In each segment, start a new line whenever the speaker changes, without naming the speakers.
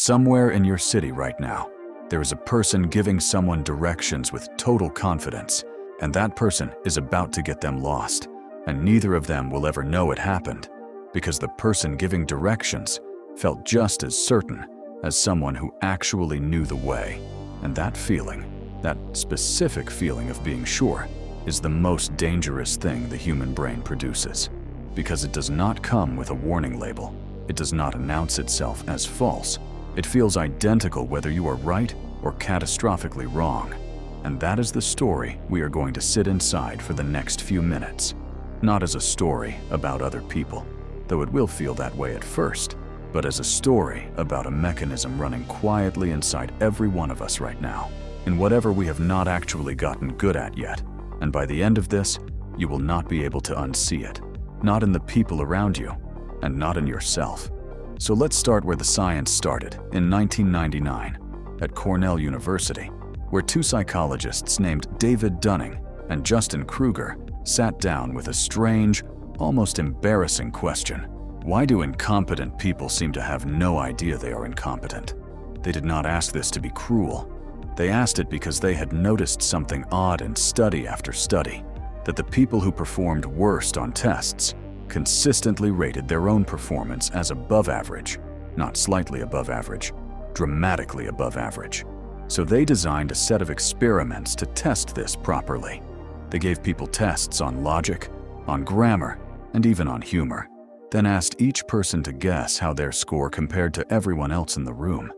Somewhere in your city right now, there is a person giving someone directions with total confidence, and that person is about to get them lost, and neither of them will ever know it happened, because the person giving directions felt just as certain as someone who actually knew the way. And that feeling, that specific feeling of being sure, is the most dangerous thing the human brain produces, because it does not come with a warning label. It does not announce itself as false. It feels identical whether you are right or catastrophically wrong. And that is the story we are going to sit inside for the next few minutes. Not as a story about other people, though it will feel that way at first, but as a story about a mechanism running quietly inside every one of us right now, in whatever we have not actually gotten good at yet. And by the end of this, you will not be able to unsee it, not in the people around you, and not in yourself. So let's start where the science started, in 1999, at Cornell University, where two psychologists named David Dunning and Dunning-Kruger sat down with a strange, almost embarrassing question. Why do incompetent people seem to have no idea they are incompetent? They did not ask this to be cruel. They asked it because they had noticed something odd in study after study, that the people who performed worst on tests consistently rated their own performance as above average, not slightly above average, dramatically above average. So they designed a set of experiments to test this properly. They gave people tests on logic, on grammar, and even on humor, then asked each person to guess how their score compared to everyone else in the room.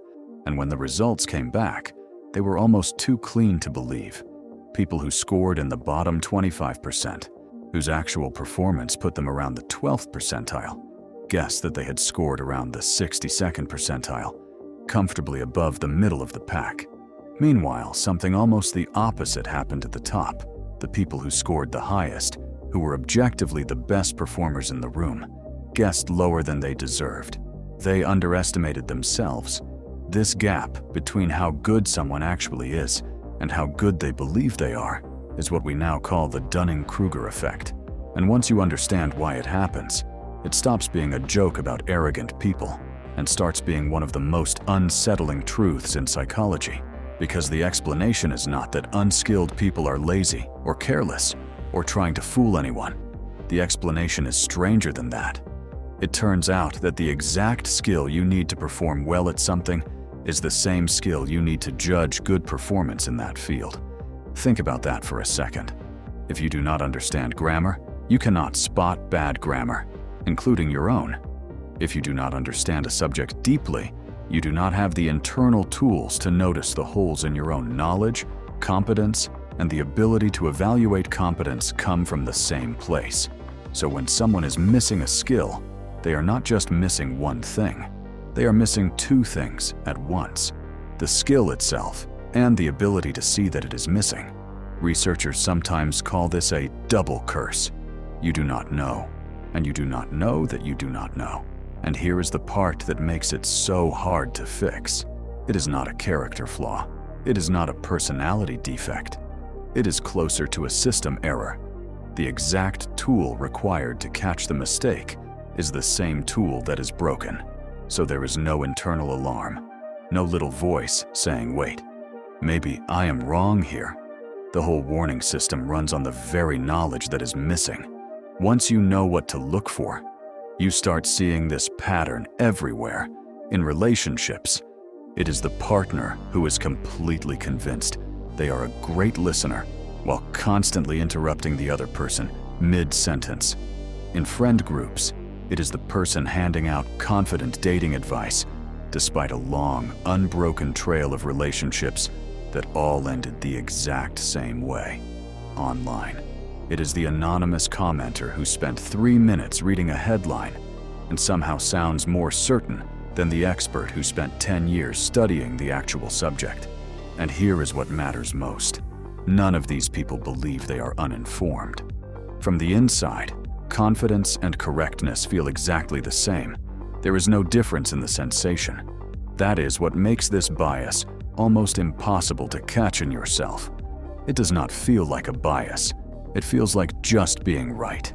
And when the results came back, they were almost too clean to believe. People who scored in the bottom 25%, whose actual performance put them around the 12th percentile, guessed that they had scored around the 62nd percentile, comfortably above the middle of the pack. Meanwhile, something almost the opposite happened at the top. The people who scored the highest, who were objectively the best performers in the room, guessed lower than they deserved. They underestimated themselves. This gap between how good someone actually is and how good they believe they are is what we now call the Dunning-Kruger effect. And once you understand why it happens, it stops being a joke about arrogant people and starts being one of the most unsettling truths in psychology. Because the explanation is not that unskilled people are lazy or careless or trying to fool anyone. The explanation is stranger than that. It turns out that the exact skill you need to perform well at something is the same skill you need to judge good performance in that field. Think about that for a second. If you do not understand grammar, you cannot spot bad grammar, including your own. If you do not understand a subject deeply, you do not have the internal tools to notice the holes in your own knowledge, competence, and the ability to evaluate competence come from the same place. So when someone is missing a skill, they are not just missing one thing. They are missing two things at once: the skill itself and the ability to see that it is missing. Researchers sometimes call this a double curse. You do not know, and you do not know that you do not know. And here is the part that makes it so hard to fix. It is not a character flaw. It is not a personality defect. It is closer to a system error. The exact tool required to catch the mistake is the same tool that is broken. So there is no internal alarm, no little voice saying, "Wait, maybe I am wrong here." The whole warning system runs on the very knowledge that is missing. Once you know what to look for, you start seeing this pattern everywhere. In relationships, it is the partner who is completely convinced they are a great listener while constantly interrupting the other person mid-sentence. In friend groups, it is the person handing out confident dating advice despite a long, unbroken trail of relationships that all ended the exact same way. Online, it is the anonymous commenter who spent 3 minutes reading a headline and somehow sounds more certain than the expert who spent 10 years studying the actual subject. And here is what matters most. None of these people believe they are uninformed. From the inside, confidence and correctness feel exactly the same. There is no difference in the sensation. That is what makes this bias almost impossible to catch in yourself. It does not feel like a bias. It feels like just being right.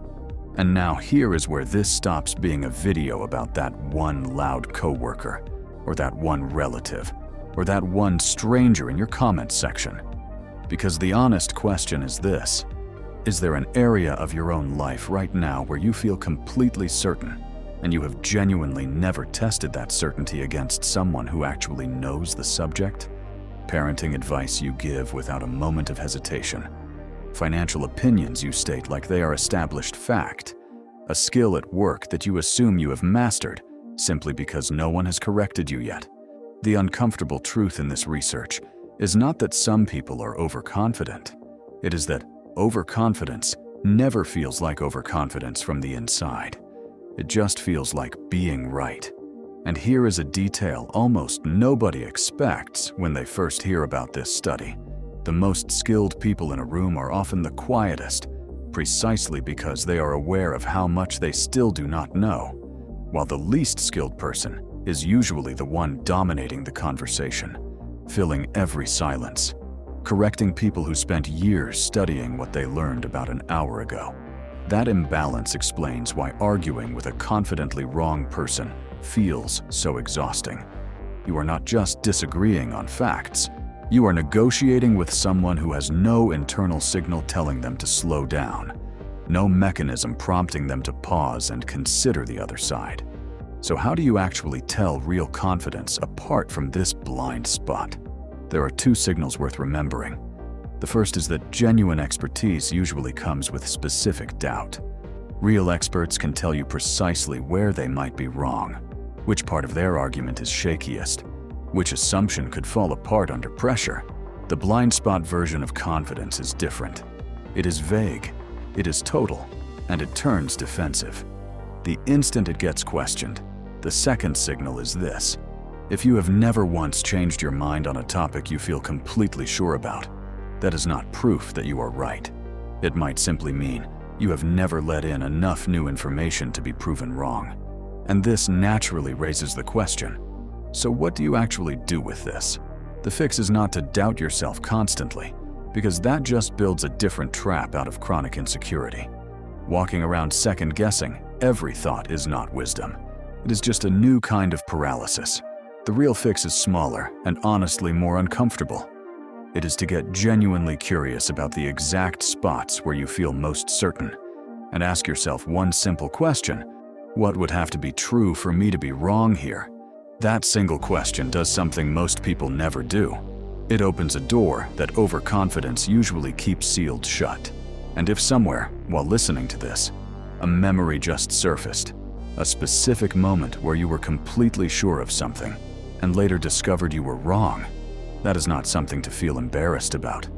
And now here is where this stops being a video about that one loud coworker or that one relative, or that one stranger in your comments section. Because the honest question is this: is there an area of your own life right now where you feel completely certain, and you have genuinely never tested that certainty against someone who actually knows the subject? Parenting advice you give without a moment of hesitation. Financial opinions you state like they are established fact. A skill at work that you assume you have mastered simply because no one has corrected you yet. The uncomfortable truth in this research is not that some people are overconfident. It is that overconfidence never feels like overconfidence from the inside. It just feels like being right. And here is a detail almost nobody expects when they first hear about this study. The most skilled people in a room are often the quietest, precisely because they are aware of how much they still do not know, while the least skilled person is usually the one dominating the conversation, filling every silence, correcting people who spent years studying what they learned about an hour ago. That imbalance explains why arguing with a confidently wrong person feels so exhausting. You are not just disagreeing on facts, you are negotiating with someone who has no internal signal telling them to slow down, no mechanism prompting them to pause and consider the other side. So how do you actually tell real confidence apart from this blind spot? There are two signals worth remembering. The first is that genuine expertise usually comes with specific doubt. Real experts can tell you precisely where they might be wrong, which part of their argument is shakiest, which assumption could fall apart under pressure. The blind spot version of confidence is different. It is vague, it is total, and it turns defensive. The instant it gets questioned, the second signal is this: if you have never once changed your mind on a topic you feel completely sure about, that is not proof that you are right. It might simply mean you have never let in enough new information to be proven wrong. And this naturally raises the question: so what do you actually do with this? The fix is not to doubt yourself constantly, because that just builds a different trap out of chronic insecurity. Walking around second-guessing every thought is not wisdom. It is just a new kind of paralysis. The real fix is smaller and honestly more uncomfortable. It is to get genuinely curious about the exact spots where you feel most certain, and ask yourself one simple question: what would have to be true for me to be wrong here? That single question does something most people never do. It opens a door that overconfidence usually keeps sealed shut. And if somewhere, while listening to this, a memory just surfaced, a specific moment where you were completely sure of something, and later discovered you were wrong, that is not something to feel embarrassed about.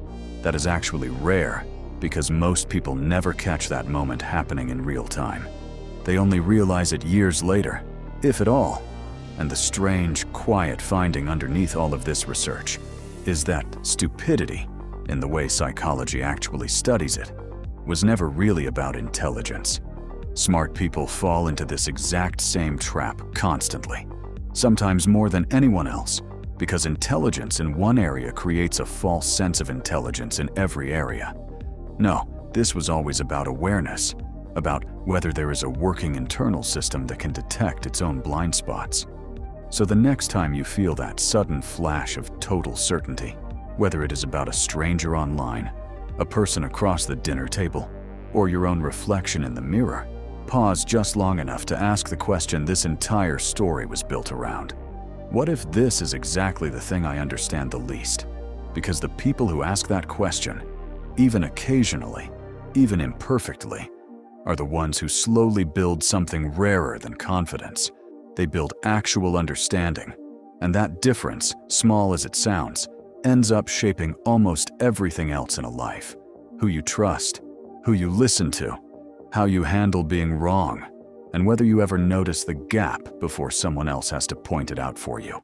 That is actually rare, because most people never catch that moment happening in real time. They only realize it years later, if at all. And the strange, quiet finding underneath all of this research is that stupidity, in the way psychology actually studies it, was never really about intelligence. Smart people fall into this exact same trap constantly, sometimes more than anyone else, because intelligence in one area creates a false sense of intelligence in every area. No, this was always about awareness, about whether there is a working internal system that can detect its own blind spots. So the next time you feel that sudden flash of total certainty, whether it is about a stranger online, a person across the dinner table, or your own reflection in the mirror, pause just long enough to ask the question this entire story was built around. What if this is exactly the thing I understand the least? Because the people who ask that question, even occasionally, even imperfectly, are the ones who slowly build something rarer than confidence. They build actual understanding, and that difference, small as it sounds, ends up shaping almost everything else in a life. Who you trust, who you listen to, how you handle being wrong, and whether you ever notice the gap before someone else has to point it out for you.